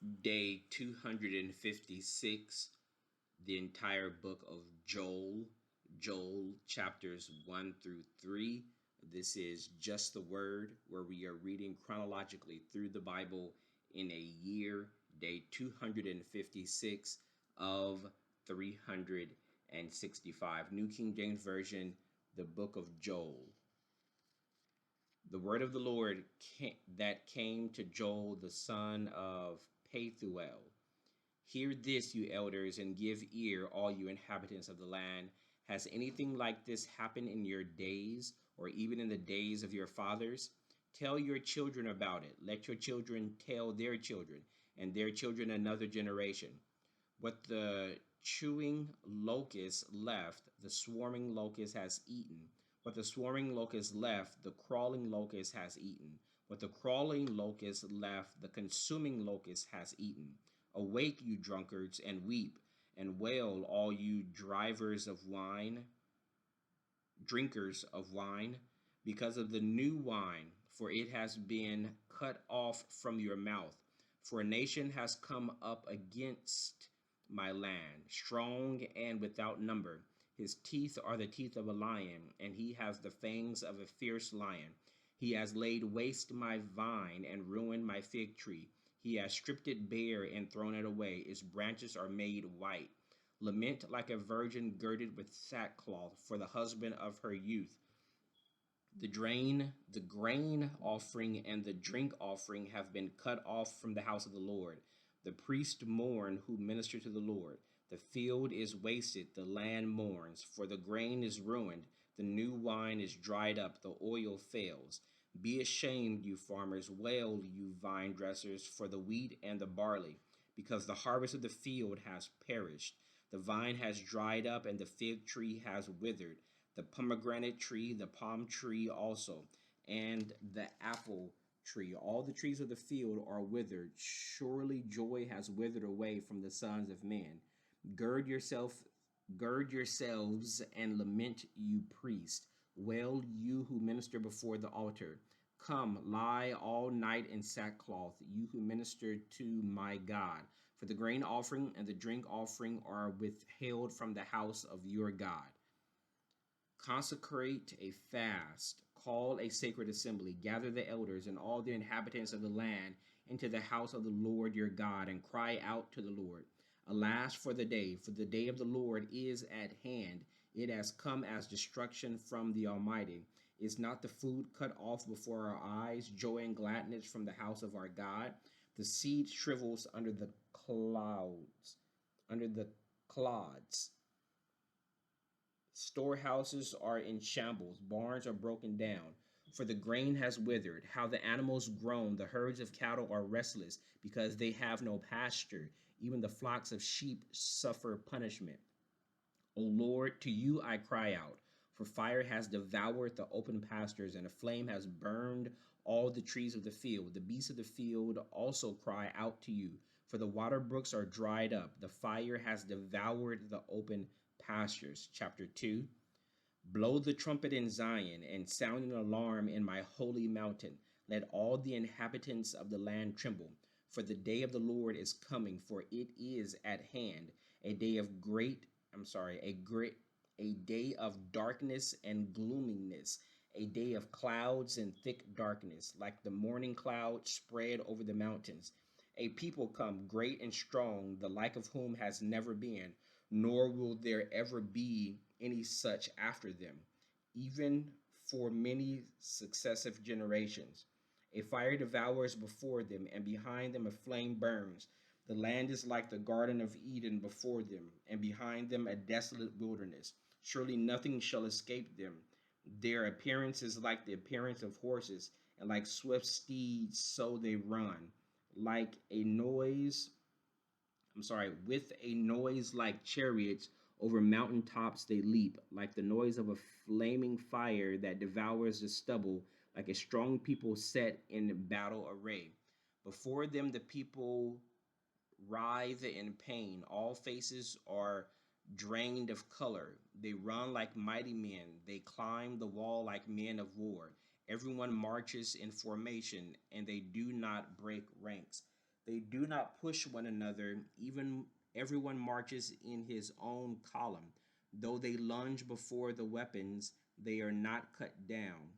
Day 256, the entire book of Joel chapters 1 through 3. This is Just the Word, where we are reading chronologically through the Bible in a year, day 256 of 365. New King James Version, the book of Joel. The word of the Lord that came to Joel, the son of Pethuel. Hear this, you elders, and give ear, all you inhabitants of the land. Has anything like this happened in your days, or even in the days of your fathers? Tell your children about it. Let your children tell their children, and their children another generation. What the chewing locust left, the swarming locust has eaten. What the swarming locust left, the crawling locust has eaten. What the crawling locust left, the consuming locust has eaten. Awake, you drunkards, and weep, and wail, all you drinkers of wine, because of the new wine, for it has been cut off from your mouth. For a nation has come up against my land, strong and without number. His teeth are the teeth of a lion, and he has the fangs of a fierce lion. He has laid waste my vine and ruined my fig tree. He has stripped it bare and thrown it away. Its branches are made white. Lament like a virgin girded with sackcloth for the husband of her youth. The grain offering and the drink offering have been cut off from the house of the Lord. The priests mourn who minister to the Lord. The field is wasted, the land mourns, for the grain is ruined, the new wine is dried up, the oil fails. Be ashamed, you farmers, wail, you vine dressers, for the wheat and the barley, because the harvest of the field has perished. The vine has dried up, and the fig tree has withered, the pomegranate tree, the palm tree also, and the apple tree. All the trees of the field are withered. Surely joy has withered away from the sons of men. Gird yourself, gird yourselves and lament, you priests. Wail, you who minister before the altar. Come, lie all night in sackcloth, you who minister to my God. For the grain offering and the drink offering are withheld from the house of your God. Consecrate a fast, call a sacred assembly, gather the elders and all the inhabitants of the land into the house of the Lord your God, and cry out to the Lord. Alas for the day of the Lord is at hand. It has come as destruction from the Almighty. Is not the food cut off before our eyes, joy and gladness from the house of our God? The seed shrivels under the clods. Storehouses are in shambles, barns are broken down, for the grain has withered. How the animals groan, the herds of cattle are restless, because they have no pasture. Even the flocks of sheep suffer punishment. O Lord, to you I cry out, for fire has devoured the open pastures, and a flame has burned all the trees of the field. The beasts of the field also cry out to you, for the water brooks are dried up. The fire has devoured the open pastures. Chapter 2. Blow the trumpet in Zion and sound an alarm in my holy mountain. Let all the inhabitants of the land tremble. For the day of the Lord is coming, for it is at hand, a day of a day of darkness and gloominess, a day of clouds and thick darkness, like the morning cloud spread over the mountains. A people come, great and strong, the like of whom has never been, nor will there ever be any such after them, even for many successive generations. A fire devours before them, and behind them a flame burns. The land is like the Garden of Eden before them, and behind them a desolate wilderness. Surely nothing shall escape them. Their appearance is like the appearance of horses, and like swift steeds, so they run. Like a noise, with a noise like chariots over mountain tops they leap, like the noise of a flaming fire that devours the stubble, like a strong people set in battle array. Before them the people writhe in pain. All faces are drained of color. They run like mighty men. They climb the wall like men of war. Everyone marches in formation, and they do not break ranks. They do not push one another, even everyone marches in his own column. Though they lunge before the weapons, they are not cut down.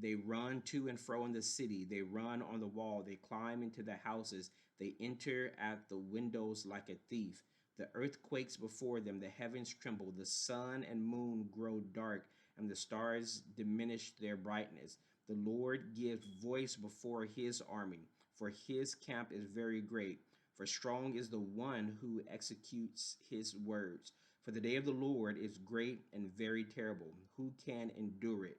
They run to and fro in the city. They run on the wall. They climb into the houses. They enter at the windows like a thief. The earth quakes before them. The heavens tremble. The sun and moon grow dark, and the stars diminish their brightness. The Lord gives voice before his army, for his camp is very great. For strong is the one who executes his words. For the day of the Lord is great and very terrible. Who can endure it?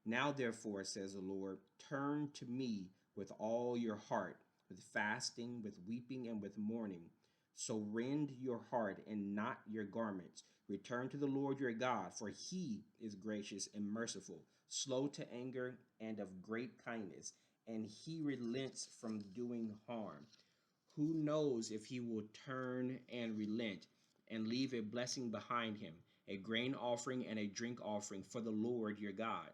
Now, therefore, says the Lord, turn to me with all your heart, with fasting, with weeping, and with mourning. So rend your heart and not your garments. Return to the Lord your God, for he is gracious and merciful, slow to anger, and of great kindness, and he relents from doing harm. Who knows if he will turn and relent and leave a blessing behind him, a grain offering and a drink offering for the Lord your God?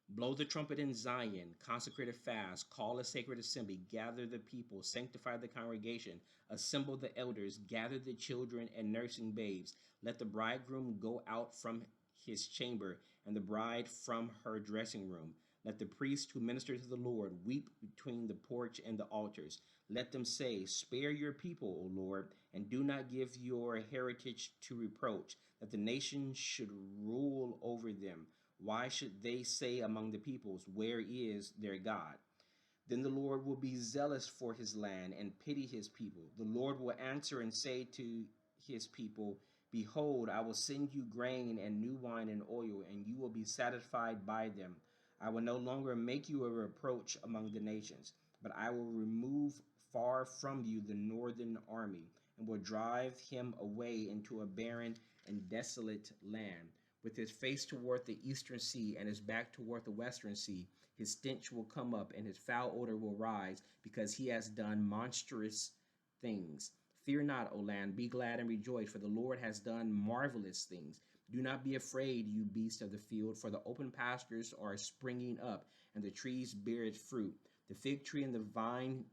Blow the trumpet in Zion, consecrate a fast, call a sacred assembly, gather the people, sanctify the congregation, assemble the elders, gather the children and nursing babes. Let the bridegroom go out from his chamber, and the bride from her dressing room. Let the priests who minister to the Lord weep between the porch and the altars. Let them say, spare your people, O Lord, and do not give your heritage to reproach, that the nations should rule over them. Why should they say among the peoples, where is their God? Then the Lord will be zealous for his land and pity his people. The Lord will answer and say to his people, behold, I will send you grain and new wine and oil, and you will be satisfied by them. I will no longer make you a reproach among the nations, but I will remove far from you the northern army, and will drive him away into a barren and desolate land, with his face toward the eastern sea and his back toward the western sea. His stench will come up, and his foul odor will rise, because he has done monstrous things. Fear not, O land, be glad and rejoice, for the Lord has done marvelous things. Do not be afraid, you beasts of the field, for the open pastures are springing up, and the trees bear its fruit. The fig tree and the vine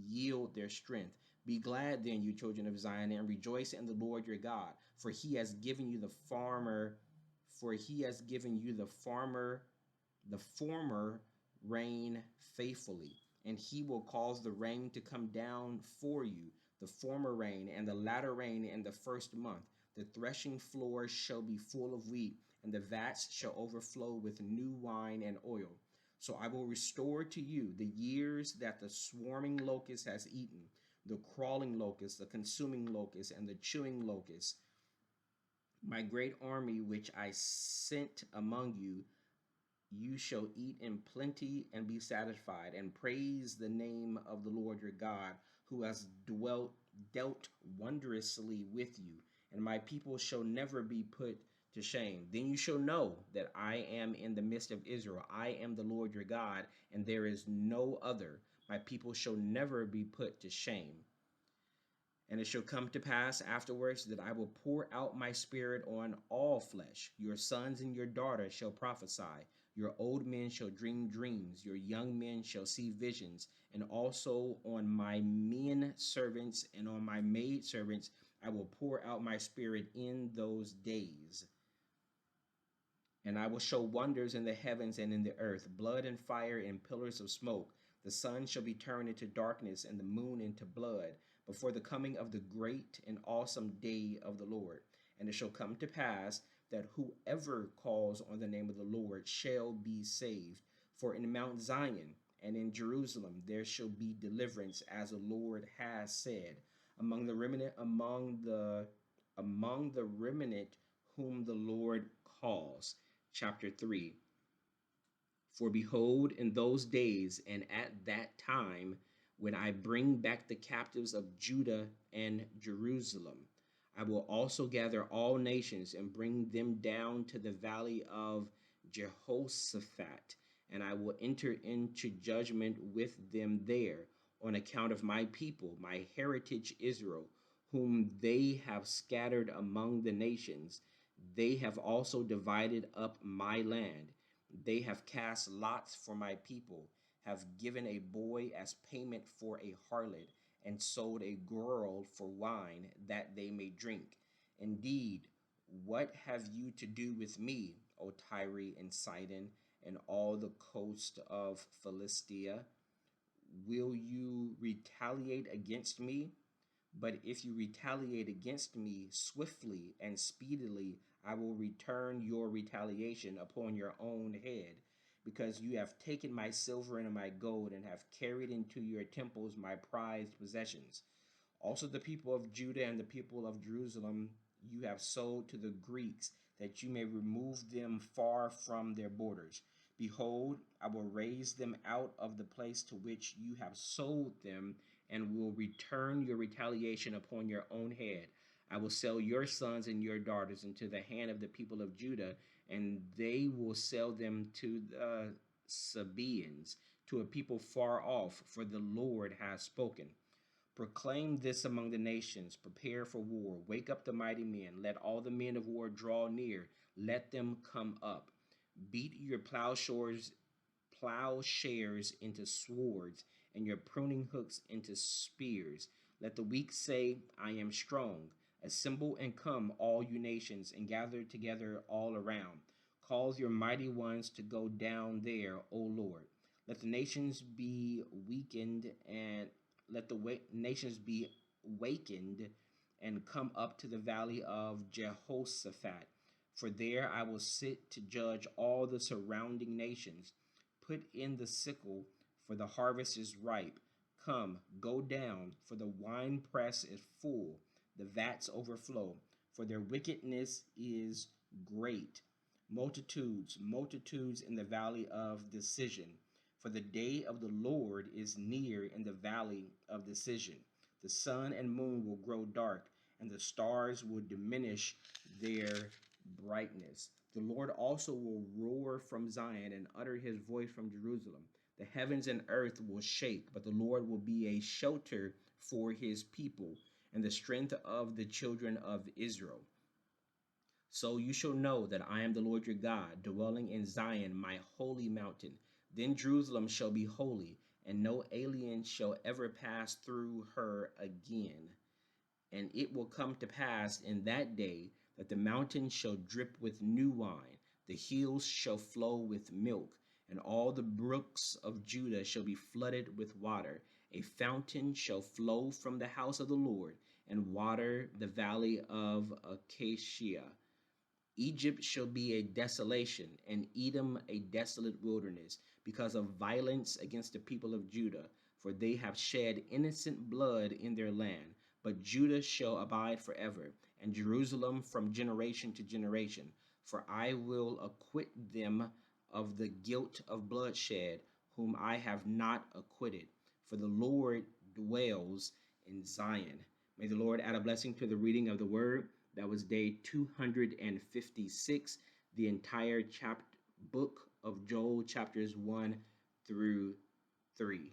yield their strength. Be glad then, you children of Zion, and rejoice in the Lord your God, for he has given you the farmer, for he has given you the former rain faithfully, and he will cause the rain to come down for you, the former rain and the latter rain in the first month. The threshing floors shall be full of wheat, and the vats shall overflow with new wine and oil. So I will restore to you the years that the swarming locust has eaten, the crawling locust, the consuming locust, and the chewing locust, my great army which I sent among you. You shall eat in plenty and be satisfied, and praise the name of the Lord your God, who has dealt wondrously with you, and my people shall never be put to shame. Then you shall know that I am in the midst of Israel. I am the Lord your God, and there is no other. My people shall never be put to shame. And it shall come to pass afterwards that I will pour out my spirit on all flesh. Your sons and your daughters shall prophesy. Your old men shall dream dreams. Your young men shall see visions. And also on my men servants and on my maid servants I will pour out my spirit in those days. And I will show wonders in the heavens and in the earth, blood and fire and pillars of smoke. The sun shall be turned into darkness and the moon into blood before the coming of the great and awesome day of the Lord. And it shall come to pass that whoever calls on the name of the Lord shall be saved. For in Mount Zion and in Jerusalem there shall be deliverance, as the Lord has said, among the remnant, among the remnant whom the Lord calls. Chapter 3. For behold, in those days and at that time, when I bring back the captives of Judah and Jerusalem, I will also gather all nations and bring them down to the valley of Jehoshaphat, and I will enter into judgment with them there on account of my people, my heritage Israel, whom they have scattered among the nations. They have also divided up my land. They have cast lots for my people, have given a boy as payment for a harlot, and sold a girl for wine that they may drink. Indeed, what have you to do with me, O Tyre and Sidon, and all the coast of Philistia? Will you retaliate against me? But if you retaliate against me swiftly and speedily, I will return your retaliation upon your own head, because you have taken my silver and my gold, and have carried into your temples my prized possessions. Also, the people of Judah and the people of Jerusalem you have sold to the Greeks, that you may remove them far from their borders. Behold, I will raise them out of the place to which you have sold them, and will return your retaliation upon your own head. I will sell your sons and your daughters into the hand of the people of Judah, and they will sell them to the Sabaeans, to a people far off, for the Lord has spoken. Proclaim this among the nations. Prepare for war. Wake up the mighty men. Let all the men of war draw near. Let them come up. Beat your plowshares into swords, and your pruning hooks into spears. Let the weak say, I am strong. Assemble and come, all you nations, and gather together all around. Cause your mighty ones to go down there, O Lord. Let the nations be weakened, and let the nations be wakened, and come up to the valley of Jehoshaphat. For there I will sit to judge all the surrounding nations. Put in the sickle, for the harvest is ripe. Come, go down, for the winepress is full, the vats overflow, for their wickedness is great. Multitudes, multitudes in the valley of decision. For the day of the Lord is near in the valley of decision. The sun and moon will grow dark, and the stars will diminish their brightness. The Lord also will roar from Zion and utter his voice from Jerusalem. The heavens and earth will shake, but the Lord will be a shelter for his people and the strength of the children of Israel. So you shall know that I am the Lord your God, dwelling in Zion, my holy mountain. Then Jerusalem shall be holy, and no alien shall ever pass through her again. And it will come to pass in that day that the mountains shall drip with new wine, the hills shall flow with milk, and all the brooks of Judah shall be flooded with water. A fountain shall flow from the house of the Lord, and water the valley of Acacia. Egypt shall be a desolation, and Edom a desolate wilderness, because of violence against the people of Judah, for they have shed innocent blood in their land. But Judah shall abide forever, and Jerusalem from generation to generation. For I will acquit them of the guilt of bloodshed, whom I have not acquitted. For the Lord dwells in Zion. May the Lord add a blessing to the reading of the word. That was day 256, the entire book of Joel, chapters 1 through 3.